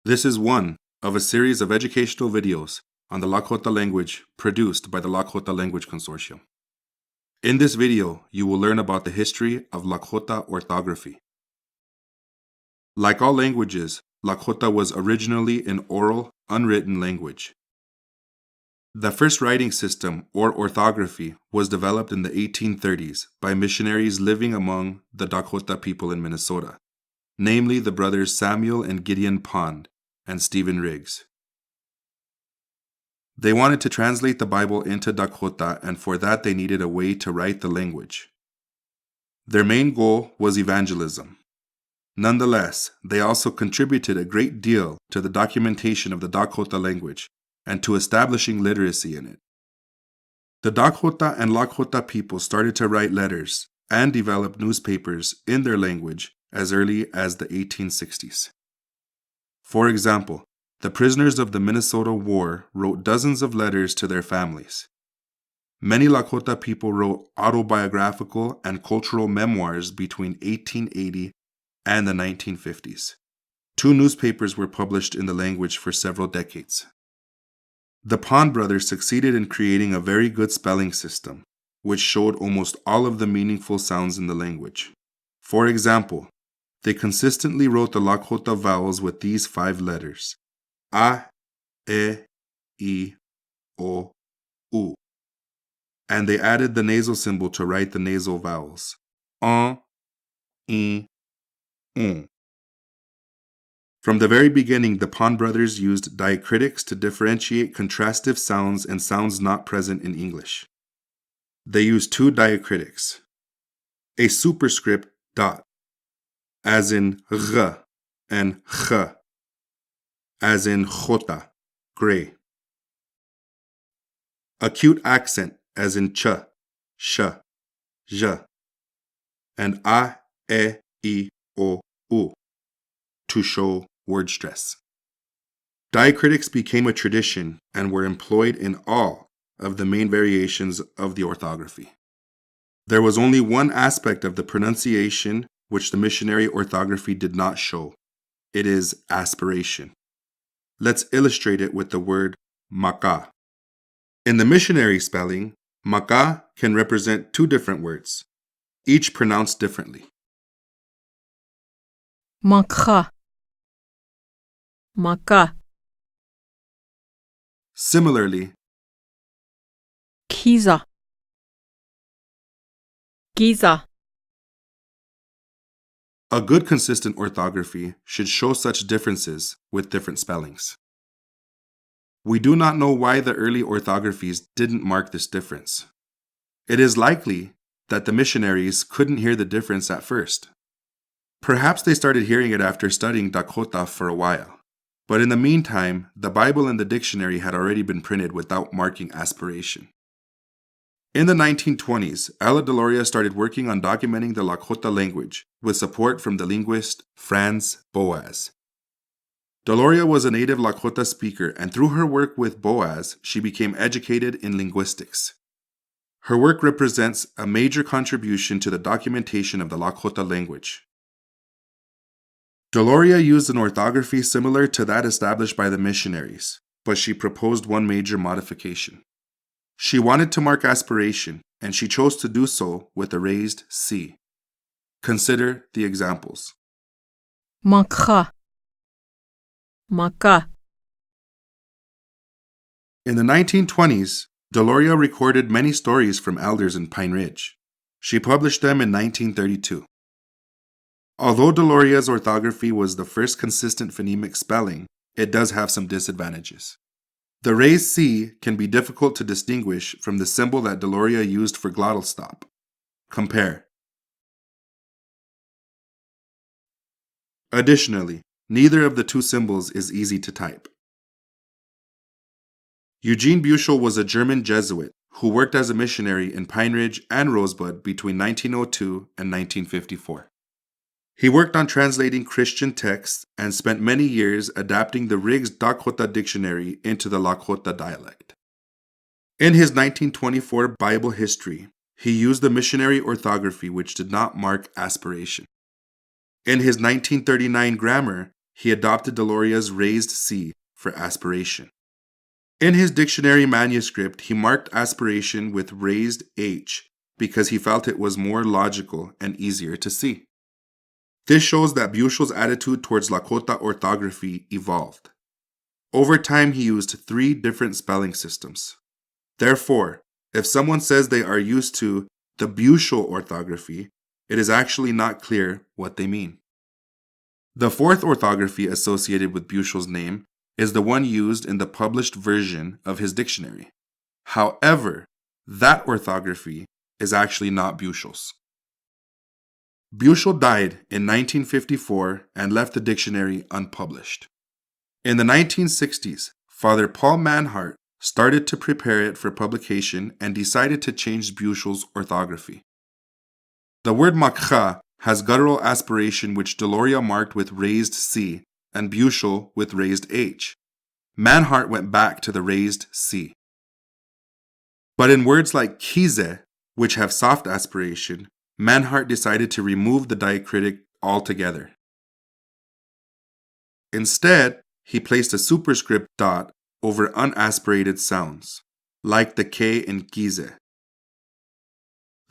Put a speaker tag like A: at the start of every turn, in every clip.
A: This is one of a series of educational videos on the Lakota language produced by the Lakota Language Consortium. In this video, you will learn about the history of Lakota orthography. Like all languages, Lakota was originally an oral, unwritten language. The first writing system, or orthography, was developed in the 1830s by missionaries living among the Dakota people in Minnesota, namely the brothers Samuel and Gideon Pond and Stephen Riggs. They wanted to translate the Bible into Dakota, and for that they needed a way to write the language. Their main goal was evangelism. Nonetheless, they also contributed a great deal to the documentation of the Dakota language and to establishing literacy in it. The Dakota and Lakota people started to write letters and develop newspapers in their language as early as the 1860s. For example, the prisoners of the Minnesota War wrote dozens of letters to their families. Many Lakota people wrote autobiographical and cultural memoirs between 1880 and the 1950s. 2 newspapers were published in the language for several decades. The Pond brothers succeeded in creating a very good spelling system, which showed almost all of the meaningful sounds in the language. For example, they consistently wrote the Lakota vowels with these 5 letters: A, E, I, O, U. And they added the nasal symbol to write the nasal vowels: I, U. From the very beginning, the Pond brothers used diacritics to differentiate contrastive sounds and sounds not present in English. They used 2 diacritics: a superscript dot, as in R, and Ch, as in Jota, gray. Acute accent, as in Ch, Sh, J, and A, E, I, O, U, to show word stress. Diacritics became a tradition and were employed in all of the main variations of the orthography. There was only one aspect of the pronunciation which the missionary orthography did not show. It is aspiration. Let's illustrate it with the word maka. In the missionary spelling, maka can represent 2 different words, each pronounced differently.
B: Maka. Maka.
A: Similarly,
B: Kiza. Giza.
A: a good consistent orthography should show such differences with different spellings. We do not know why the early orthographies didn't mark this difference. It is likely that the missionaries couldn't hear the difference at first. Perhaps they started hearing it after studying Dakota for a while. But in the meantime, the Bible and the dictionary had already been printed without marking aspiration. In the 1920s, Ella Deloria started working on documenting the Lakota language with support from the linguist Franz Boas. Deloria was a native Lakota speaker, and through her work with Boas, she became educated in linguistics. Her work represents a major contribution to the documentation of the Lakota language. Deloria used an orthography similar to that established by the missionaries, but she proposed one major modification. She wanted to mark aspiration, and she chose to do so with a raised C. Consider the examples.
B: Maka. Maka.
A: In the 1920s, Deloria recorded many stories from elders in Pine Ridge. She published them in 1932. Although Deloria's orthography was the first consistent phonemic spelling, it does have some disadvantages. The raised C can be difficult to distinguish from the symbol that Deloria used for glottal stop. Compare. Additionally, neither of the 2 symbols is easy to type. Eugene Buchel was a German Jesuit who worked as a missionary in Pine Ridge and Rosebud between 1902 and 1954. He worked on translating Christian texts and spent many years adapting the Riggs Dakota dictionary into the Lakota dialect. In his 1924 Bible history, he used the missionary orthography which did not mark aspiration. In his 1939 grammar, he adopted Deloria's raised C for aspiration. In his dictionary manuscript, he marked aspiration with raised H because he felt it was more logical and easier to see. This shows that Buchel's attitude towards Lakota orthography evolved. Over time, he used 3 different spelling systems. Therefore, if someone says they are used to the Buchel orthography, it is actually not clear what they mean. The 4th orthography associated with Buchel's name is the one used in the published version of his dictionary. However, that orthography is actually not Buchel's. Buchel died in 1954 and left the dictionary unpublished. In the 1960s, Father Paul Manhart started to prepare it for publication and decided to change Buchel's orthography. The word makha has guttural aspiration, which Deloria marked with raised C and Buchel with raised H. Manhart went back to the raised C. But in words like kize, which have soft aspiration, Manhart decided to remove the diacritic altogether. Instead, he placed a superscript dot over unaspirated sounds, like the K in kize.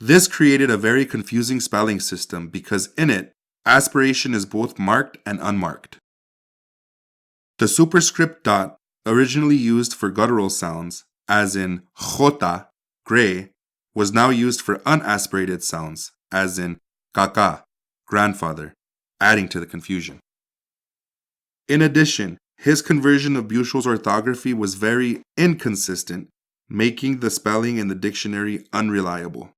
A: This created a very confusing spelling system because in it, aspiration is both marked and unmarked. The superscript dot, originally used for guttural sounds, as in jota, gray, was now used for unaspirated sounds, as in kaka, grandfather, adding to the confusion. In addition, his conversion of Buchel's orthography was very inconsistent, making the spelling in the dictionary unreliable.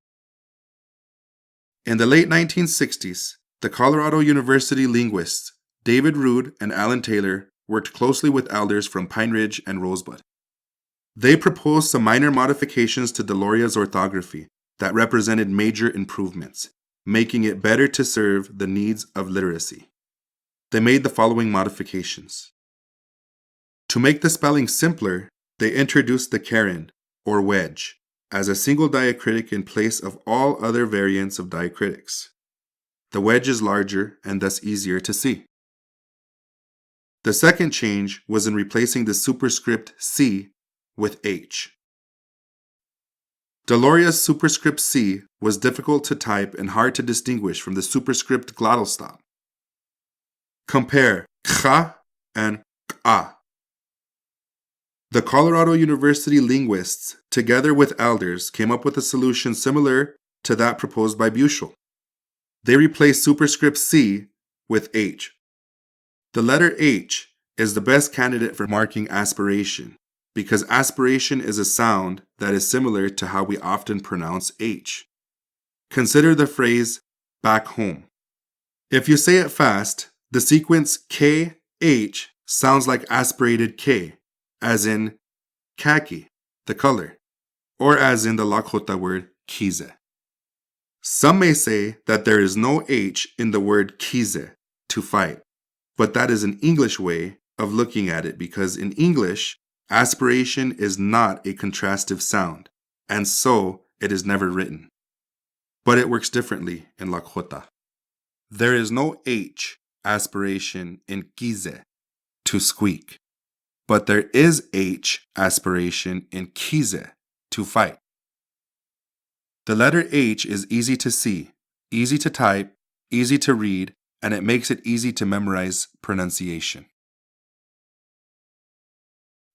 A: In the late 1960s, the Colorado University linguists David Rood and Allan Taylor worked closely with elders from Pine Ridge and Rosebud. They proposed some minor modifications to Deloria's orthography that represented major improvements, making it better to serve the needs of literacy. They made the following modifications. To make the spelling simpler, they introduced the caron, or wedge, as a single diacritic in place of all other variants of diacritics. The wedge is larger and thus easier to see. The second change was in replacing the superscript C with H. Deloria's superscript C was difficult to type and hard to distinguish from the superscript glottal stop. Compare kha and ka. The Colorado University linguists, together with elders, came up with a solution similar to that proposed by Buchel. They replaced superscript C with H. The letter H is the best candidate for marking aspiration, because aspiration is a sound that is similar to how we often pronounce H. Consider the phrase back home. If you say it fast, the sequence KH sounds like aspirated K, as in khaki, the color, or as in the Lakota word kize. Some may say that there is no H in the word kize, to fight, but that is an English way of looking at it because in English, aspiration is not a contrastive sound, and so it is never written. But it works differently in Lakota. There is no H aspiration in kize, to squeak. But there is H aspiration in kize, to fight. The letter H is easy to see, easy to type, easy to read, and it makes it easy to memorize pronunciation.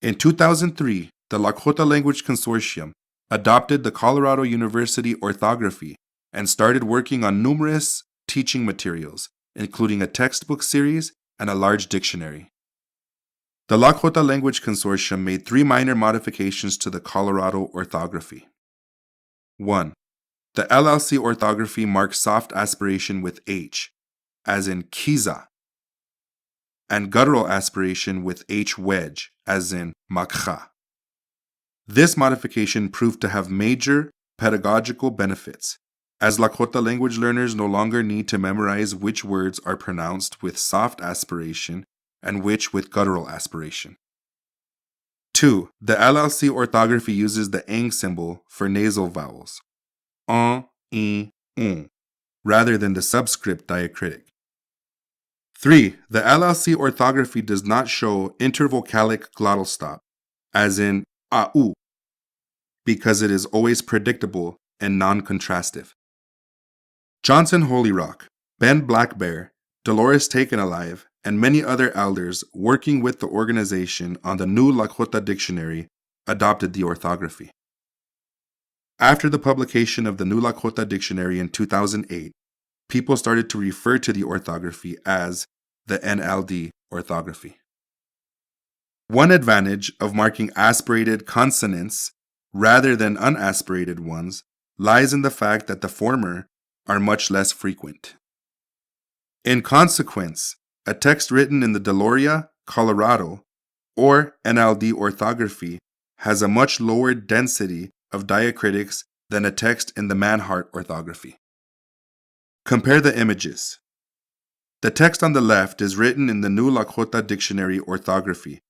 A: In 2003, the Lakota Language Consortium adopted the Colorado University orthography and started working on numerous teaching materials, including a textbook series and a large dictionary. The Lakota Language Consortium made 3 minor modifications to the Colorado orthography. 1. The LLC orthography marks soft aspiration with H, as in kiza, and guttural aspiration with H wedge, as in makha. This modification proved to have major pedagogical benefits, as Lakota language learners no longer need to memorize which words are pronounced with soft aspiration and which with guttural aspiration. 2. The LLC orthography uses the ang symbol for nasal vowels, rather than the subscript diacritic. 3. The LLC orthography does not show intervocalic glottal stop, as in au, because it is always predictable and non-contrastive. Johnson Holy Rock, Ben Blackbear, Dolores Taken Alive, and many other elders working with the organization on the new Lakota dictionary adopted the orthography. After the publication of the new Lakota dictionary in 2008, people started to refer to the orthography as the NLD orthography. One advantage of marking aspirated consonants rather than unaspirated ones lies in the fact that the former are much less frequent. In consequence, a text written in the Deloria, Colorado, or NLD orthography has a much lower density of diacritics than a text in the Manhart orthography. Compare the images. The text on the left is written in the new Lakota Dictionary orthography,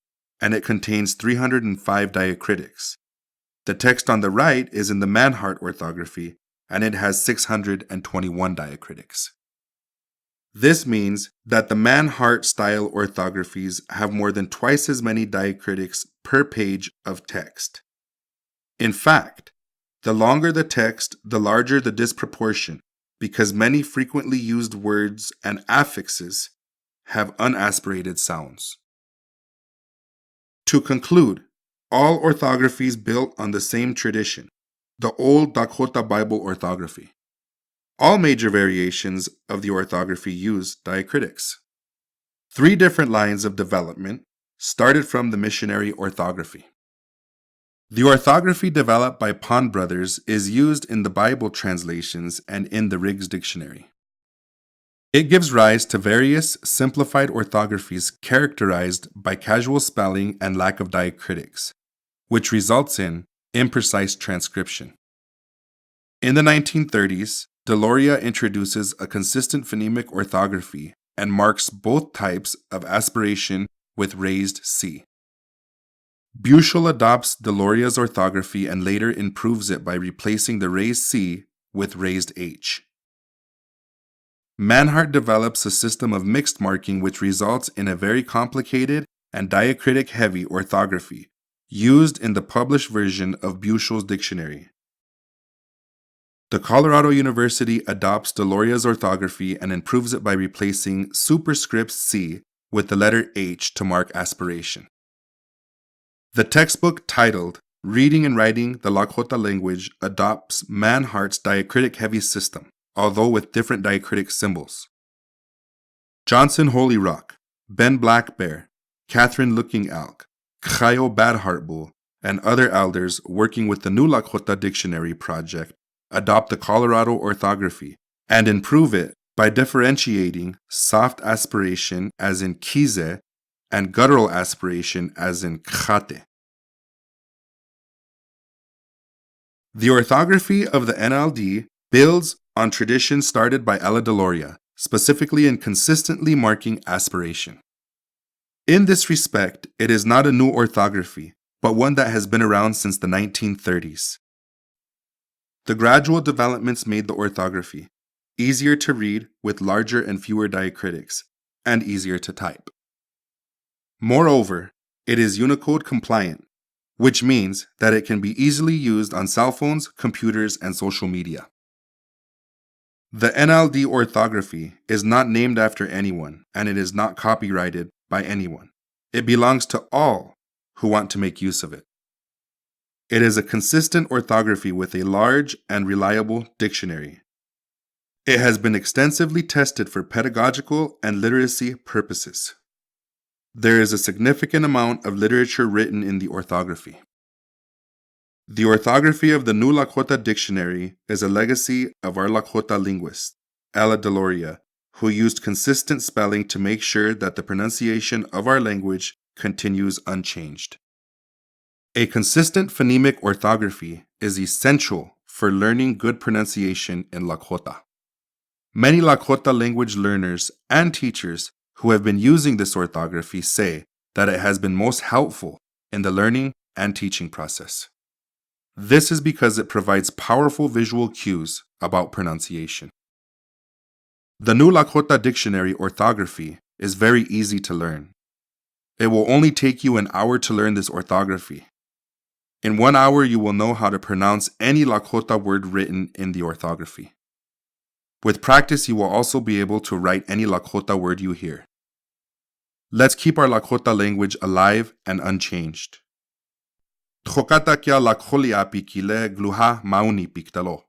A: and it contains 305 diacritics. The text on the right is in the Manhart orthography, and it has 621 diacritics. This means that the Manhart style orthographies have more than twice as many diacritics per page of text. In fact, the longer the text, the larger the disproportion, because many frequently used words and affixes have unaspirated sounds. To conclude, all orthographies built on the same tradition, the old Dakota Bible orthography. All major variations of the orthography use diacritics. 3 different lines of development started from the missionary orthography. The orthography developed by Pond Brothers is used in the Bible translations and in the Riggs Dictionary. It gives rise to various simplified orthographies characterized by casual spelling and lack of diacritics, which results in imprecise transcription. In the 1930s, Deloria introduces a consistent phonemic orthography and marks both types of aspiration with raised C. Bushel adopts Deloria's orthography and later improves it by replacing the raised C with raised H. Manhart develops a system of mixed marking which results in a very complicated and diacritic-heavy orthography used in the published version of Bushel's dictionary. The Colorado University adopts Deloria's orthography and improves it by replacing superscript C with the letter H to mark aspiration. The textbook titled Reading and Writing the Lakota Language adopts Manhart's diacritic-heavy system, although with different diacritic symbols. Johnson Holy Rock, Ben Blackbear, Catherine Looking Elk, Chayo Badheart Bull, and other elders working with the new Lakota Dictionary project adopt the Colorado orthography and improve it by differentiating soft aspiration as in kize and guttural aspiration as in khate. The orthography of the NLD builds on traditions started by Ella Deloria, specifically in consistently marking aspiration. In this respect, it is not a new orthography, but one that has been around since the 1930s. The gradual developments made the orthography easier to read with larger and fewer diacritics, and easier to type. Moreover, it is Unicode compliant, which means that it can be easily used on cell phones, computers, and social media. The NLD orthography is not named after anyone, and it is not copyrighted by anyone. It belongs to all who want to make use of it. It is a consistent orthography with a large and reliable dictionary. It has been extensively tested for pedagogical and literacy purposes. There is a significant amount of literature written in the orthography. The orthography of the new Lakota dictionary is a legacy of our Lakota linguist, Ella Deloria, who used consistent spelling to make sure that the pronunciation of our language continues unchanged. A consistent phonemic orthography is essential for learning good pronunciation in Lakota. Many Lakota language learners and teachers who have been using this orthography say that it has been most helpful in the learning and teaching process. This is because it provides powerful visual cues about pronunciation. The new Lakota dictionary orthography is very easy to learn. It will only take you an hour to learn this orthography. In 1 hour, you will know how to pronounce any Lakota word written in the orthography. With practice, you will also be able to write any Lakota word you hear. Let's keep our Lakota language alive and unchanged. Tkokata kia lakholia pikile gluha mauni piktalo.